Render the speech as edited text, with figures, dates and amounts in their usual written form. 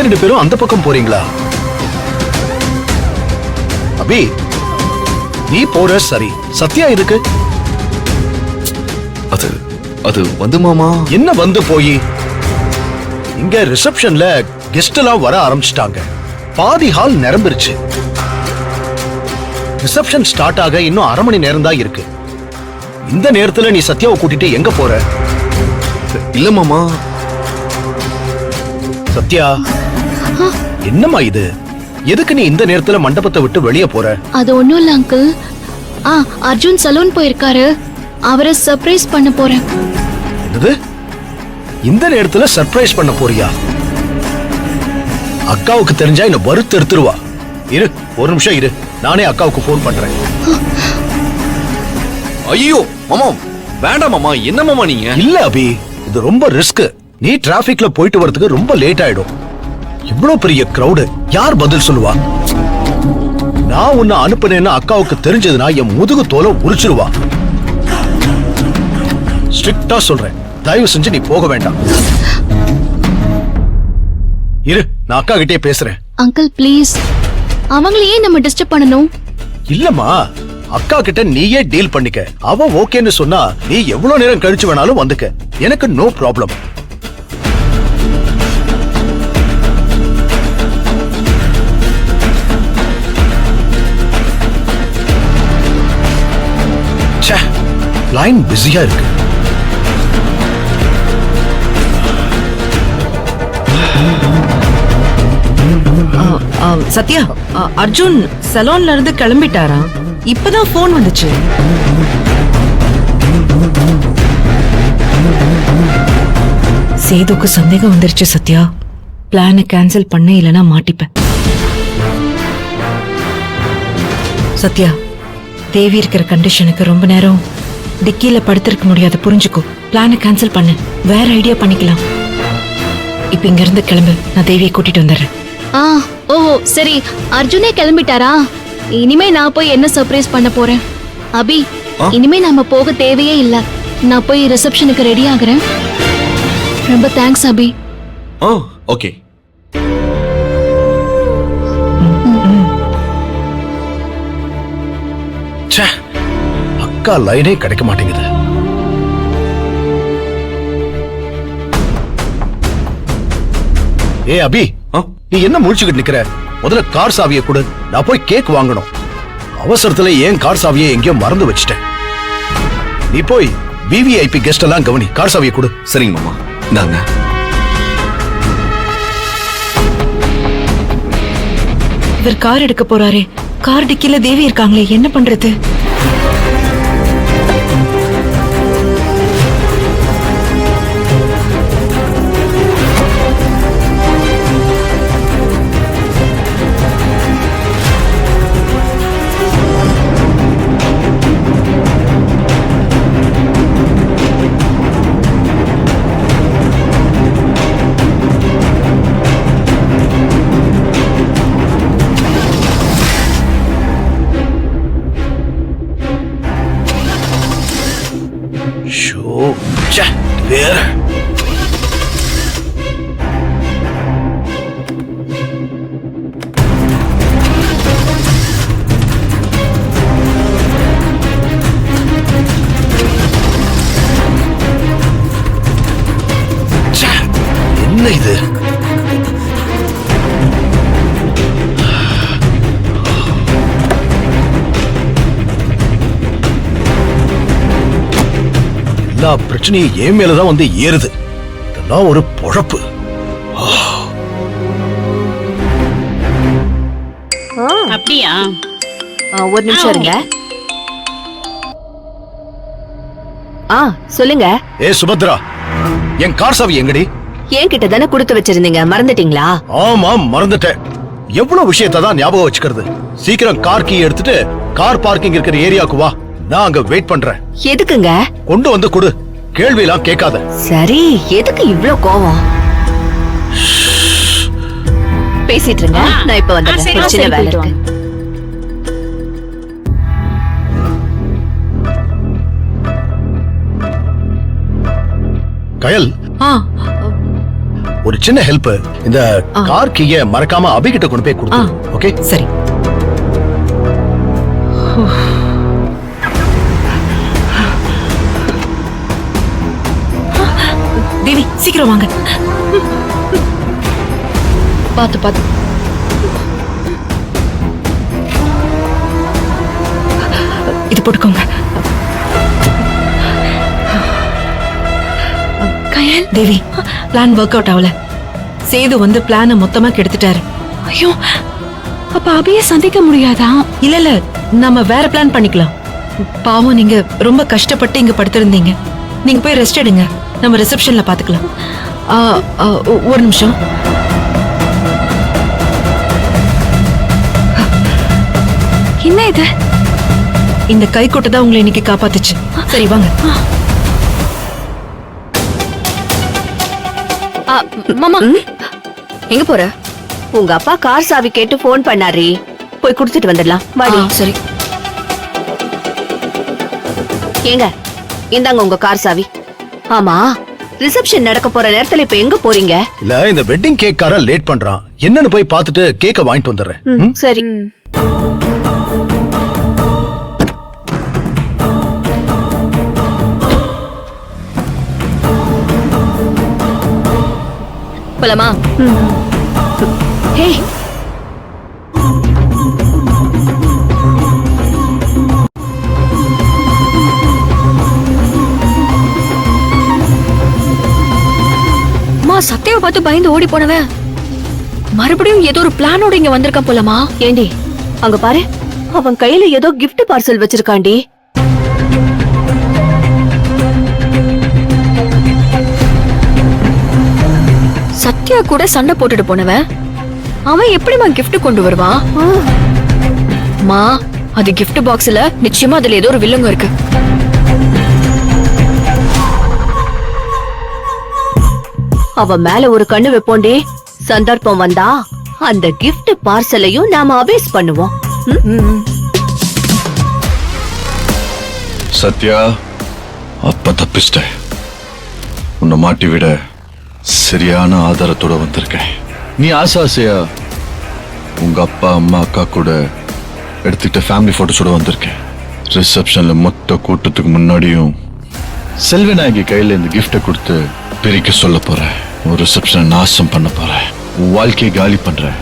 ரெண்டு பேரும் அந்த பக்கம் போறீங்களா? அபி, நீ போற சரி, சத்யா இருக்கு. அது அது வந்து மாமா. என்ன வந்து போய் இங்க ரிசப்ஷன்ல கெஸ்ட் எல்லாம் வர ஆரம்பிச்சிட்டாங்க. பாதி ஹால் நிரம்பிருச்சு. ரிசப்ஷன் ஸ்டார்ட் ஆக இன்னும் 1/2 மணி நேரம் தான் இருக்கு. இந்த நேரத்துல நீ சத்யாவை கூட்டிட்டு எங்க போற? இல்ல மாமா. சத்யா, என்னம்மா இது? எதுக்கு நீ இந்த நேரத்துல மண்டபத்தை விட்டு வெளியே போற? அது ஒண்ணும் இல்ல அங்கிள். அர்ஜுன் சலூன் போயிருக்காரு, அவரை சர்ப்ரைஸ் பண்ண போறேன். என்னது? இந்த நேரத்துல சர்ப்ரைஸ் பண்ண போறியா? அக்காவுக்கு தெரிஞ்சா என்ன வறுத்து எடுத்துருவா. இரு, ஒரு நிமிஷம் இரு, நானே அக்காவுக்கு போன் பண்றேன். ஐயோ மாமா, வேண்டாம் மாமா. என்ன மாமா நீங்க? இல்ல அபி, இது ரொம்ப ரிஸ்க். நீ டிராபிக்ல போயிட்டு வரதுக்கு ரொம்ப லேட் ஆயிடும். இவ்வளவு பெரிய கிரவுடு, யார் பதில் சொல்லுவா? நான் உன்னை அனுப்புனேன்னு அக்காவுக்கு தெரிஞ்சதுன்னா என் முதுகு தோலை உரிச்சிருவா. ஸ்ட்ரிக்டா சொல்றேன், தயவு செஞ்சு நீ போக வேண்டாம். இரு, நான் அக்கா கிட்டே பேசுறேன். அங்கிள் ப்ளீஸ், அவங்களையே நம்ம டிஸ்டர்ப் பண்ணணும். இல்லம்மா, அக்கா கிட்ட நீயே டீல் பண்ணிக்க. அவ ஓகேன்னு சொன்னா நீ எவ்வளவு நேரம் கழிச்சு வேணாலும் வந்துக்க, எனக்கு நோ ப்ராப்ளம். லைன் பிஸியா இருக்கு. சத்யா, அர்ஜுன் சலூன்ல இருந்து கிளம்பிட்டாரா? இப்பதான் போன் வந்துச்சு. சேதுக்கு சந்தேகம் வந்துருச்சு சத்யா. பிளானை கேன்சல் பண்ண, இல்லனா மாட்டிப்பேன். சத்யா, தேவி இருக்கிற கண்டிஷனுக்கு ரொம்ப நேரம் டிக்கில படுத்திருக்க முடியாது, புரிஞ்சுக்கோ. பிளானை கேன்சல் பண்ணு, வேற ஐடியா பண்ணிக்கலாம். இப்ப இங்க இருந்து கிளம்பு, நான் தேவியை கூட்டிட்டு வந்துடுறேன். ஓ சரி, அர்ஜுனே கிளம்பிட்டாரா? இனிமே நான் போய் என்ன சர்ப்ரைஸ் பண்ண போறேன்? அபி, இனிமே நாம போக தேவையே இல்ல. நான் போய் ரிசப்ஷனுக்கு ரெடி ஆகுறேன். ரொம்ப தேங்க்ஸ் அபி. ஓகே. அக்கா லைனே கிடைக்க மாட்டேங்குது. ஏ அபி, நீ என்ன முழிச்சுக்கிட்டு நிக்கிற? முதல்ல கார் சாவியை கொடு, நான் போய் கேக் வாங்கணும். அவசரத்துல ஏன் கார் சாவியை எங்கேயோ மறந்து வச்சிட்டேன். நீ போய் விவிஐபி கெஸ்ட் எல்லாம் கவனி. கார் சாவியை கொடு. சரிங்க மாமா, இந்தாங்க. இவர் கார் எடுக்க போறாரே, கார் டிக்கில தேவி இருக்காங்களே, என்ன பண்றது? வேற என்ன இது? எல்லா பிரச்சனையும் என் மேலதான் வந்து ஏறுது. இதெல்லாம் ஒரு பொழப்பு. அப்படியா? ஒரு நிமிஷம் இருங்க. சொல்லுங்க. ஏ சுபத்ரா, என் கார் சாவி எங்கடி? என்கிட்ட தானே கொடுத்து வச்சிருந்தீங்க, மறந்துட்டீங்களா? ஆமா, மறந்துட்டேன். எவ்வளவு விஷயத்தை தான் ஞாபகம் வச்சுக்கிறது. சீக்கிரம் கார் கீ எடுத்துட்டு கார் பார்க்கிங் இருக்கிற ஏரியாவுக்கு வா, நான் அங்க வெயிட் பண்றேன். எதுக்குங்க? கொண்டு வந்து கொடு, கேள்வி எல்லாம் கேட்காத. சரி, எதுக்கு இவ்ளோ கோவம்? பேசிட்டு இருங்க, நான் இப்ப வந்துடுறேன். ஒரு சின்ன வேலை இருக்கு. கயல், ஒரு சின்ன ஹெல்ப், இந்த கார் கீய மறக்காம அபி கிட்ட கொண்டு போய் கொடுத்து. ஓகே சரி. தேவி சீக்கிரம் வாங்க. பாத்து பாத்து. இது போட்டுக்கோங்க. கயல், தேவி பிளான் ஒர்க் அவுட் ஆகல. சேது வந்து பிளான மொத்தமா கெடுத்துட்டாரு. ஐயோ, அப்ப அபிய சந்திக்க முடியாதா? இல்ல நம்ம வேற பிளான் பண்ணிக்கலாம். பாவம், நீங்க ரொம்ப கஷ்டப்பட்டு இங்க படுத்திருந்தீங்க. நீங்க போய் ரெஸ்ட் எடுங்க, நம்ம ரிசப்ஷன்ல பாத்துக்கலாம். ஒரு நிமிஷம். என்ன இது? இந்த கைக்கோட்டை தான் உங்களை இன்னைக்கு காப்பாத்துச்சு. சரி வாங்க. மாமா, எங்க போற? உங்க அப்பா கார் சாவி கேட்டு போன் பண்ணாரி, போய் குடுத்துட்டு வந்துடலாம். வாடி. சரி. ஏங்க, இந்தாங்க உங்க கார் சாவி. ஆமா, ரிசப்ஷன் நடக்க போற நேரத்துல இப்ப எங்க போறீங்க? இல்ல, இந்த வெட்டிங் கேக் கார லேட் பண்றான். என்னன்னு போய் பார்த்துட்டு கேக்க வாங்கிட்டு வந்துடுறேன். சரி. போலாமா? ஹே, சத்யாவை பார்த்து பயந்து ஓடி போனவன் மறுபடியும் ஏதோ ஒரு பிளானோட இங்க வந்திருக்கான் போலமா. ஏண்டி அங்க பாரு, அவன் கையில ஏதோ gift பார்சல் வச்சிருக்காண்டி. சத்யா கூட சண்டை போட்டுட்டு போனவன் அவன் எப்படிமா gift கொண்டு வருவான்? மா, அது gift பாக்ஸ்ல நிச்சயமா அதுல ஏதோ ஒரு வில்லங்க இருக்கு. அவன் மேல ஒரு கண்ணு வைப்போண்டி. சந்தர்ப்பம் வந்தா அந்த gift பார்சலையும் நாம அபேஸ் பண்ணுவோம். சத்யா, அப்ப தப்பிச்சிட்ட. உன்னை மாட்டி விட சரியான ஆதாரத்தோட வந்திருக்கேன். நீ ஆசையா உங்க அப்பா அம்மா அக்கா கூட எடுத்துக்கிட்ட ஃபேமிலி போட்டோஸோட வந்திருக்கேன். ரிசப்ஷன்ல மொத்த கூட்டத்துக்கு முன்னாடியும் செல்வநாயகி கையில இந்த கிஃப்டை கொடுத்து பிரிக்க சொல்ல போறேன். ஒரு ரிசப்ஷனை நாசம் பண்ண போறேன். உன் வாழ்க்கையை காலி பண்றேன்.